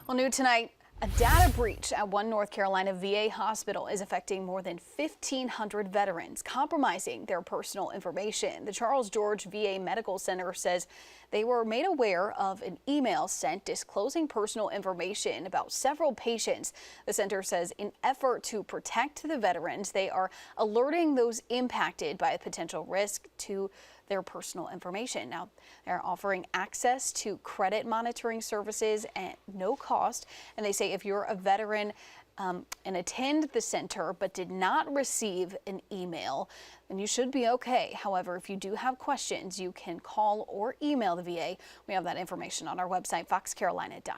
Well, new tonight, a data breach at one North Carolina VA hospital is affecting more than 1,500 veterans, compromising their personal information. The Charles George VA Medical Center says they were made aware of an email sent disclosing personal information about several patients. The center says in effort to protect the veterans, they are alerting those impacted by a potential risk to their personal information. Now, they're offering access to credit monitoring services at no cost. And they say if you're a veteran and attend the center but did not receive an email, then you should be okay. However, if you do have questions, you can call or email the VA. We have that information on our website, foxcarolina.com.